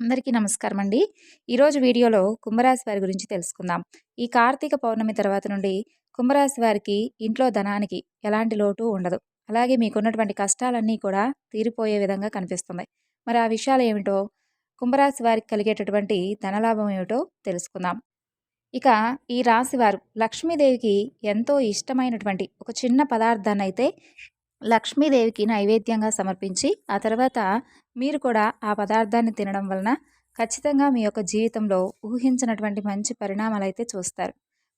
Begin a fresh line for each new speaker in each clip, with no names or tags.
అందరికీ నమస్కారం అండి. ఈరోజు వీడియోలో కుంభరాశి వారి గురించి తెలుసుకుందాం. ఈ కార్తీక పౌర్ణమి తర్వాత నుండి కుంభరాశి వారికి ఇంట్లో ధనానికి ఎలాంటి లోటు ఉండదు. అలాగే మీకున్నటువంటి కష్టాలన్నీ కూడా తీరిపోయే విధంగా కనిపిస్తుంది. మరి ఆ విషయాలు ఏమిటో, కుంభరాశి వారికి కలిగేటటువంటి ధనలాభం ఏమిటో తెలుసుకుందాం. ఇక ఈ రాశివారు లక్ష్మీదేవికి ఎంతో ఇష్టమైనటువంటి ఒక చిన్న పదార్థాన్నయితే లక్ష్మీదేవికి నైవేద్యంగా సమర్పించి, ఆ తర్వాత మీరు కూడా ఆ పదార్థాన్ని తినడం వలన ఖచ్చితంగా మీ యొక్క జీవితంలో ఊహించినటువంటి మంచి పరిణామాలైతే చూస్తారు.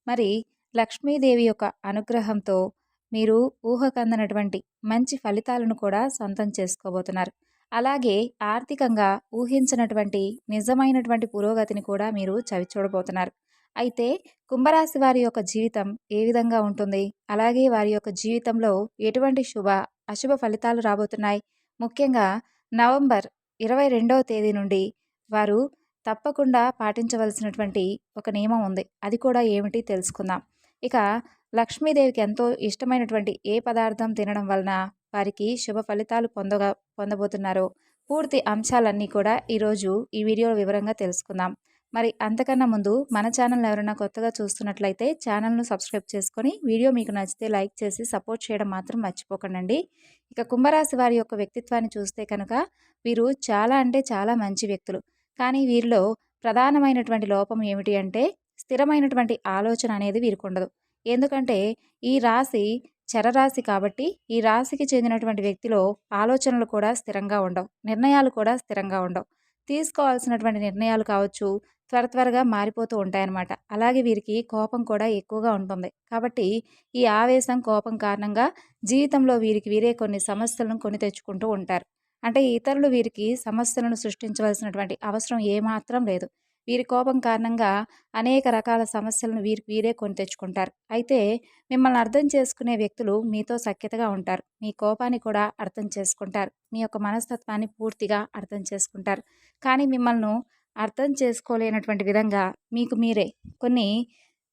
మరి లక్ష్మీదేవి యొక్క అనుగ్రహంతో మీరు ఊహకందనటువంటి మంచి ఫలితాలను కూడా సొంతం చేసుకోబోతున్నారు. అలాగే ఆర్థికంగా ఊహించినటువంటి నిజమైనటువంటి పురోగతిని కూడా మీరు చవిచూడబోతున్నారు. అయితే కుంభరాశి వారి యొక్క జీవితం ఏ విధంగా ఉంటుంది? అలాగే వారి యొక్క జీవితంలో ఎటువంటి శుభ, అశుభ ఫలితాలు రాబోతున్నాయి? ముఖ్యంగా నవంబర్ 22వ తేదీ నుండి వారు తప్పకుండా పాటించవలసినటువంటి ఒక నియమం ఉంది. అది కూడా ఏమిటి తెలుసుకుందాం. ఇక లక్ష్మీదేవికి ఎంతో ఇష్టమైనటువంటి ఏ పదార్థం తినడం వలన వారికి శుభ ఫలితాలు పొందబోతున్నారో పూర్తి అంశాలన్నీ కూడా ఈరోజు ఈ వీడియోలో వివరంగా తెలుసుకుందాం. మరి అంతకన్నా ముందు మన ఛానల్ ఎవరైనా కొత్తగా చూస్తున్నట్లయితే ఛానల్ను సబ్స్క్రైబ్ చేసుకొని వీడియో మీకు నచ్చితే లైక్ చేసి సపోర్ట్ చేయడం మాత్రం మర్చిపోకండి. ఇక కుంభరాశి వారి యొక్క వ్యక్తిత్వాన్ని చూస్తే కనుక వీరు చాలా అంటే చాలా మంచి వ్యక్తులు. కానీ వీరిలో ప్రధానమైనటువంటి లోపం ఏమిటి అంటే స్థిరమైనటువంటి ఆలోచన అనేది వీరికి ఉండదు. ఎందుకంటే ఈ రాశి చరరాశి కాబట్టి ఈ రాశికి చెందినటువంటి వ్యక్తిలో ఆలోచనలు కూడా స్థిరంగా ఉండవు, నిర్ణయాలు కూడా స్థిరంగా ఉండవు. తీసుకోవాల్సినటువంటి నిర్ణయాలు కావచ్చు త్వరగా మారిపోతూ ఉంటాయన్నమాట. అలాగే వీరికి కోపం కూడా ఎక్కువగా ఉంటుంది. కాబట్టి ఈ ఆవేశం, కోపం కారణంగా జీవితంలో వీరికి వీరే కొన్ని సమస్యలను కొని తెచ్చుకుంటూ ఉంటారు. అంటే ఇతరులు వీరికి సమస్యలను సృష్టించవలసినటువంటి అవసరం ఏమాత్రం లేదు. వీరి కోపం కారణంగా అనేక రకాల సమస్యలను వీరికి వీరే కొని తెచ్చుకుంటారు. అయితే మిమ్మల్ని అర్థం చేసుకునే వ్యక్తులు మీతో సఖ్యతగా ఉంటారు. మీ కోపాన్ని కూడా అర్థం చేసుకుంటారు. మీ యొక్క మనస్తత్వాన్ని పూర్తిగా అర్థం చేసుకుంటారు. కానీ మిమ్మల్ని అర్థం చేసుకోలేనటువంటి విధంగా మీకు మీరే కొన్ని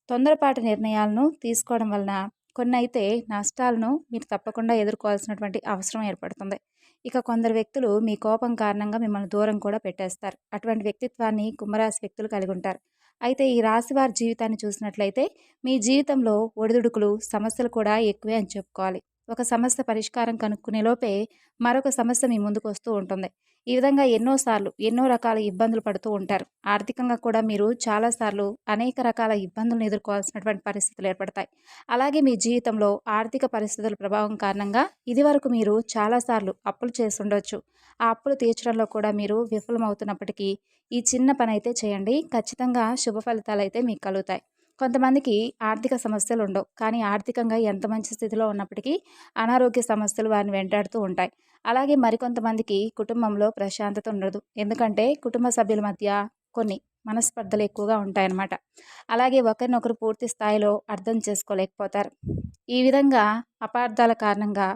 తొందరపాటు నిర్ణయాలను తీసుకోవడం వలన కొన్ని అయితే నష్టాలను మీరు తప్పకుండా ఎదుర్కోవాల్సినటువంటి అవసరం ఏర్పడుతుంది. ఇక కొందరు వ్యక్తులు మీ కోపం కారణంగా మిమ్మల్ని దూరం కూడా పెట్టేస్తారు. అటువంటి వ్యక్తిత్వాన్ని కుంభరాశి వ్యక్తులు కలిగి ఉంటారు. అయితే ఈ రాశి వారి జీవితాన్ని చూసినట్లయితే మీ జీవితంలో ఒడిదుడుకులు, సమస్యలు కూడా ఎక్కువే అని చెప్పుకోవాలి. ఒక సమస్య పరిష్కారం కనుక్కునే లోపే మరొక సమస్య మీ ముందుకు వస్తూ ఉంటుంది. ఈ విధంగా ఎన్నోసార్లు ఎన్నో రకాల ఇబ్బందులు పడుతూ ఉంటారు. ఆర్థికంగా కూడా మీరు చాలాసార్లు అనేక రకాల ఇబ్బందులను ఎదుర్కోవాల్సినటువంటి పరిస్థితులు ఏర్పడతాయి. అలాగే మీ జీవితంలో ఆర్థిక పరిస్థితుల ప్రభావం కారణంగా ఇదివరకు మీరు చాలాసార్లు అప్పులు చేసి ఉండొచ్చు. ఆ అప్పులు తీర్చడంలో కూడా మీరు విఫలమవుతున్నప్పటికీ ఈ చిన్న పని అయితే చేయండి. ఖచ్చితంగా శుభ ఫలితాలు అయితే మీకు కలుగుతాయి. కొంతమందికి ఆర్థిక సమస్యలు ఉండవు. కానీ ఆర్థికంగా ఎంత మంచి స్థితిలో ఉన్నప్పటికీ అనారోగ్య సమస్యలు వారిని వెంటాడుతూ ఉంటాయి. అలాగే మరికొంతమందికి కుటుంబంలో ప్రశాంతత ఉండదు. ఎందుకంటే కుటుంబ సభ్యుల మధ్య కొన్ని మనస్పర్ధలు ఎక్కువగా ఉంటాయన్నమాట. అలాగే ఒకరినొకరు పూర్తి స్థాయిలో అర్థం చేసుకోలేకపోతారు. ఈ విధంగా అపార్థాల కారణంగా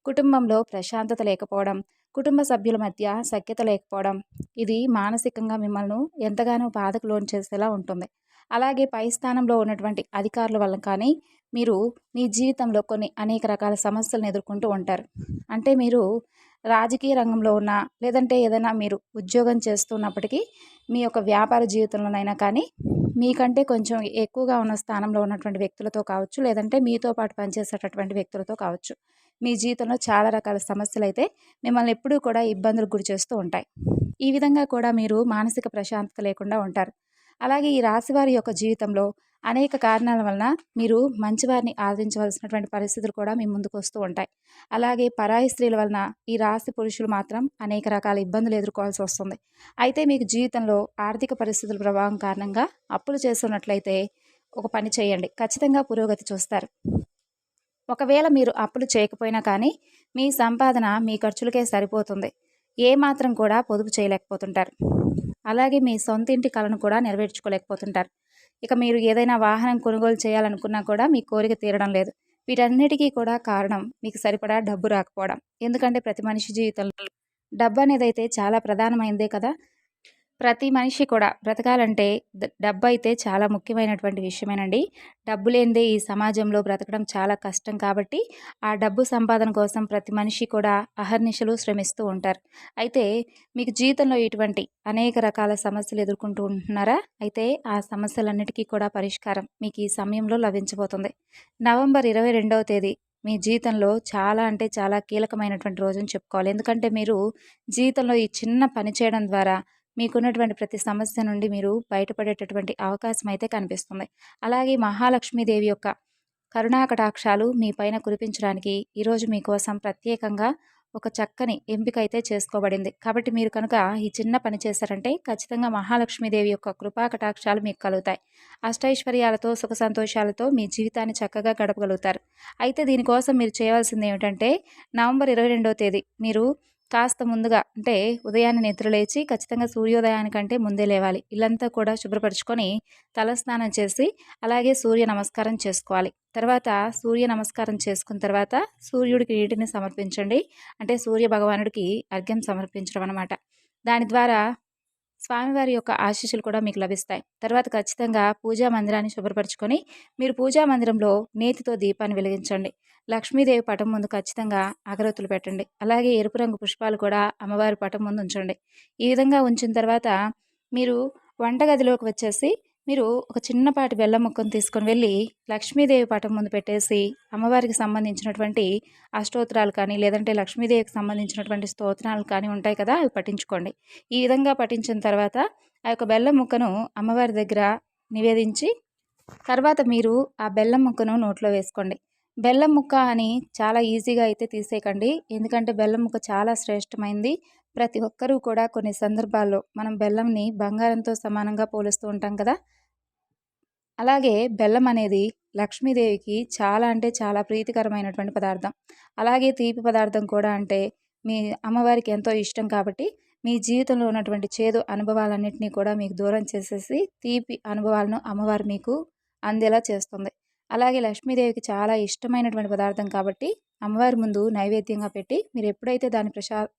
కుటుంబంలో ప్రశాంతత లేకపోవడం, కుటుంబ సభ్యుల మధ్య సఖ్యత లేకపోవడం, ఇది మానసికంగా మిమ్మల్ని ఎంతగానో బాధకు లోను చేసేలా ఉంటుంది. అలాగే పై స్థానంలో ఉన్నటువంటి అధికారుల వల్ల కానీ మీరు మీ జీవితంలో కొన్ని అనేక రకాల సమస్యలను ఎదుర్కొంటూ ఉంటారు. అంటే మీరు రాజకీయ రంగంలో ఉన్న, లేదంటే ఏదైనా మీరు ఉద్యోగం చేస్తున్నప్పటికీ మీ యొక్క వ్యాపార జీవితంలోనైనా కానీ మీకంటే కొంచెం ఎక్కువగా ఉన్న స్థానంలో ఉన్నటువంటి వ్యక్తులతో కావచ్చు, లేదంటే మీతో పాటు పనిచేసేటటువంటి వ్యక్తులతో కావచ్చు, మీ జీవితంలో చాలా రకాల సమస్యలు అయితే మిమ్మల్ని ఎప్పుడూ కూడా ఇబ్బందులకు గురి చేస్తూ ఉంటాయి. ఈ విధంగా కూడా మీరు మానసిక ప్రశాంతత లేకుండా ఉంటారు. అలాగే ఈ రాశివారి యొక్క జీవితంలో అనేక కారణాల వలన మీరు మంచివారిని ఆదరించవలసినటువంటి పరిస్థితులు కూడా మీ ముందుకు వస్తూ ఉంటాయి. అలాగే పరాయి స్త్రీల వలన ఈ రాశి పురుషులు మాత్రం అనేక రకాల ఇబ్బందులు ఎదుర్కోవాల్సి వస్తుంది. అయితే మీకు జీవితంలో ఆర్థిక పరిస్థితుల ప్రభావం కారణంగా అప్పులు చేస్తున్నట్లయితే ఒక పని చేయండి. ఖచ్చితంగా పురోగతి చూస్తారు. ఒకవేళ మీరు అప్పులు చేయకపోయినా కానీ మీ సంపాదన మీ ఖర్చులకే సరిపోతుంది. ఏమాత్రం కూడా పొదుపు చేయలేకపోతుంటారు. అలాగే మీ సొంత ఇంటి కలను కూడా నెరవేర్చుకోలేకపోతుంటారు. ఇక మీరు ఏదైనా వాహనం కొనుగోలు చేయాలనుకున్నా కూడా మీ కోరిక తీరడం లేదు. వీటన్నిటికీ కూడా కారణం మీకు సరిపడా డబ్బు రాకపోవడం. ఎందుకంటే ప్రతి మనిషి జీవితంలో డబ్బు అనేది అయితే చాలా ప్రధానమైందే కదా. ప్రతి మనిషి కూడా బ్రతకాలంటే డబ్బైతే చాలా ముఖ్యమైనటువంటి విషయమేనండి. డబ్బు లేనిదే ఈ సమాజంలో బ్రతకడం చాలా కష్టం కాబట్టి, ఆ డబ్బు సంపాదన కోసం ప్రతి మనిషి కూడా అహర్నిశలు శ్రమిస్తూ ఉంటారు. అయితే మీకు జీవితంలో ఇటువంటి అనేక రకాల సమస్యలు ఎదుర్కొంటూ ఉంటున్నారా? అయితే ఆ సమస్యలన్నిటికీ కూడా పరిష్కారం మీకు ఈ సమయంలో లభించబోతుంది. నవంబర్ 22వ తేదీ మీ జీవితంలో చాలా అంటే చాలా కీలకమైనటువంటి రోజని చెప్పుకోవాలి. ఎందుకంటే మీరు జీవితంలో ఈ చిన్న పని చేయడం ద్వారా మీకున్నటువంటి ప్రతి సమస్య నుండి మీరు బయటపడేటటువంటి అవకాశం అయితే కనిపిస్తుంది. అలాగే మహాలక్ష్మీదేవి యొక్క కరుణా కటాక్షాలు మీ పైన కురిపించడానికి ఈరోజు మీకోసం ప్రత్యేకంగా ఒక చక్కని ఎంపిక అయితే చేసుకోబడింది. కాబట్టి మీరు కనుక ఈ చిన్న పని చేశారంటే ఖచ్చితంగా మహాలక్ష్మీదేవి యొక్క కృపా కటాక్షాలు మీకు కలుగుతాయి. అష్టైశ్వర్యాలతో సుఖ సంతోషాలతో మీ జీవితాన్ని చక్కగా గడపగలుగుతారు. అయితే దీనికోసం మీరు చేయవలసింది ఏమిటంటే నవంబర్ 22వ తేదీ మీరు కాస్త ముందుగా అంటే ఉదయాన్నే నిద్ర లేచి ఖచ్చితంగా సూర్యోదయానికంటే ముందే లేవాలి. ఇల్లంతా కూడా శుభ్రపరుచుకొని తలస్నానం చేసి అలాగే సూర్య నమస్కారం చేసుకోవాలి. తర్వాత సూర్య నమస్కారం చేసుకున్న తర్వాత సూర్యుడికి నీటిని సమర్పించండి. అంటే సూర్య భగవానుడికి అర్ఘ్యం సమర్పించడం అనమాట. దాని ద్వారా స్వామివారి యొక్క ఆశీస్సులు కూడా మీకు లభిస్తాయి. తర్వాత ఖచ్చితంగా పూజా మందిరాన్ని శుభ్రపరచుకొని మీరు పూజా మందిరంలో నేతితో దీపాన్ని వెలిగించండి. లక్ష్మీదేవి పటం ముందు ఖచ్చితంగా అగరొత్తులు పెట్టండి. అలాగే ఎరుపు రంగు పుష్పాలు కూడా అమ్మవారి పటం ముందు ఉంచండి. ఈ విధంగా ఉంచిన తర్వాత మీరు వంటగదిలోకి వచ్చేసి మీరు ఒక చిన్నపాటి బెల్లం ముక్కను తీసుకొని వెళ్ళి లక్ష్మీదేవి పటం ముందు పెట్టేసి అమ్మవారికి సంబంధించినటువంటి అష్టోత్తరాలు కానీ లేదంటే లక్ష్మీదేవికి సంబంధించినటువంటి స్తోత్రాలు కానీ ఉంటాయి కదా, అవి పఠించుకోండి. ఈ విధంగా పఠించిన తర్వాత ఆ యొక్క బెల్లం ముక్కను అమ్మవారి దగ్గర నివేదించి తర్వాత మీరు ఆ బెల్లం ముక్కను నోట్లో వేసుకోండి. బెల్లం ముక్క అని చాలా ఈజీగా అయితే తీసేయకండి. ఎందుకంటే బెల్లం ముక్క చాలా శ్రేష్టమైంది. ప్రతి ఒక్కరూ కూడా కొన్ని సందర్భాల్లో మనం బెల్లంని బంగారంతో సమానంగా పోలుస్తూ ఉంటాం కదా. అలాగే బెల్లం అనేది లక్ష్మీదేవికి చాలా అంటే చాలా ప్రీతికరమైనటువంటి పదార్థం. అలాగే తీపి పదార్థం కూడా అంటే మీ అమ్మవారికి ఎంతో ఇష్టం కాబట్టి మీ జీవితంలో ఉన్నటువంటి చేదు అనుభవాలన్నింటినీ కూడా మీకు దూరం చేసేసి తీపి అనుభవాలను అమ్మవారు మీకు అందేలా చేస్తుంది. అలాగే లక్ష్మీదేవికి చాలా ఇష్టమైనటువంటి పదార్థం కాబట్టి అమ్మవారి ముందు నైవేద్యంగా పెట్టి మీరు ఎప్పుడైతే దాన్ని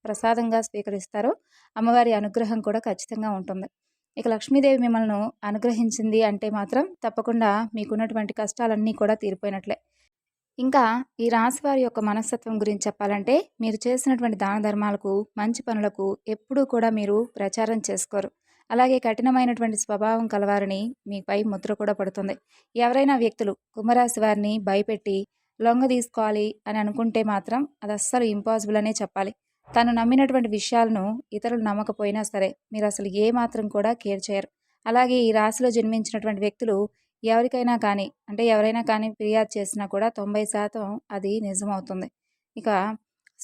ప్రసాదంగా స్వీకరిస్తారో అమ్మవారి అనుగ్రహం కూడా ఖచ్చితంగా ఉంటుంది. ఇక లక్ష్మీదేవి మిమ్మల్ని అనుగ్రహించింది అంటే మాత్రం తప్పకుండా మీకున్నటువంటి కష్టాలన్నీ కూడా తీరిపోయినట్లే. ఇంకా ఈ రాశివారి యొక్క మనస్తత్వం గురించి చెప్పాలంటే మీరు చేసినటువంటి దాన ధర్మాలకు మంచి పనులకు ఎప్పుడూ కూడా మీరు ప్రచారం చేసుకోరు. అలాగే కఠినమైనటువంటి స్వభావం కలవారిని మీపై ముద్ర కూడా పడుతుంది. ఎవరైనా వ్యక్తులు కుంభరాశి వారిని భయపెట్టి లొంగ తీసుకోవాలి అని అనుకుంటే మాత్రం అది అస్సలు ఇంపాసిబుల్ అనే చెప్పాలి. తను నమ్మినటువంటి విషయాలను ఇతరులు నమ్మకపోయినా సరే మీరు అసలు ఏ మాత్రం కూడా కేర్ చేయరు. అలాగే ఈ రాశిలో జన్మించినటువంటి వ్యక్తులు ఎవరికైనా కానీ అంటే ఎవరైనా కానీ ఫిర్యాదు చేసినా కూడా 90% అది నిజమవుతుంది. ఇక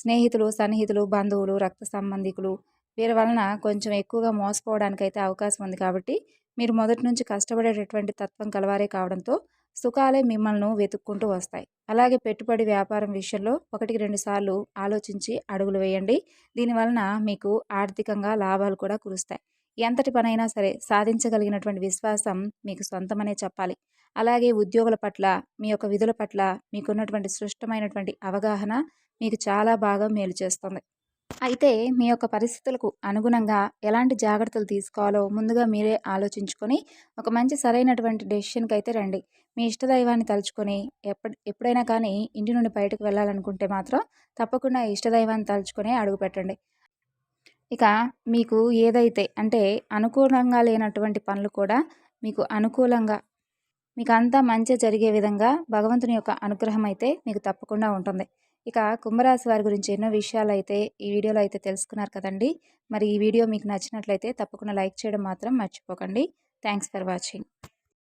స్నేహితులు, సన్నిహితులు, బంధువులు, రక్త సంబంధికులు వీరి వలన కొంచెం ఎక్కువగా మోసపోవడానికైతే అవకాశం ఉంది. కాబట్టి మీరు మొదటి నుంచి కష్టపడేటటువంటి తత్వం కలవారే కావడంతో సుఖాలే మిమ్మల్ని వెతుక్కుంటూ వస్తాయి. అలాగే పెట్టుబడి వ్యాపారం విషయంలో 1-2 సార్లు ఆలోచించి అడుగులు వేయండి. దీనివలన మీకు ఆర్థికంగా లాభాలు కూడా కురుస్తాయి. ఎంతటి పనైనా సరే సాధించగలిగినటువంటి విశ్వాసం మీకు సొంతమనే చెప్పాలి. అలాగే ఉద్యోగుల పట్ల మీ యొక్క విధుల పట్ల మీకున్నటువంటి స్పష్టమైనటువంటి అవగాహన మీకు చాలా బాగా మేలు చేస్తుంది. అయితే మీ యొక్క పరిస్థితులకు అనుగుణంగా ఎలాంటి జాగ్రత్తలు తీసుకోవాలో ముందుగా మీరే ఆలోచించుకొని ఒక మంచి సరైనటువంటి డెసిషన్కి అయితే రండి. మీ ఇష్టదైవాన్ని తలుచుకొని ఎప్పుడైనా కానీ ఇంటి నుండి బయటకు వెళ్ళాలనుకుంటే మాత్రం తప్పకుండా ఇష్టదైవాన్ని తలుచుకొని అడుగు పెట్టండి. ఇక మీకు ఏదైతే అంటే అనుకూలంగా లేనటువంటి పనులు కూడా మీకు అనుకూలంగా మీకు అంతా మంచి జరిగే విధంగా భగవంతుని యొక్క అనుగ్రహం అయితే మీకు తప్పకుండా ఉంటుంది. ఇక కుంభరాశి వారి గురించి ఎన్నో విషయాలు అయితే ఈ వీడియోలో అయితే తెలుసుకున్నారు కదండి. మరి ఈ వీడియో మీకు నచ్చినట్లయితే తప్పకుండా లైక్ చేయడం మాత్రం మర్చిపోకండి. Thanks for watching.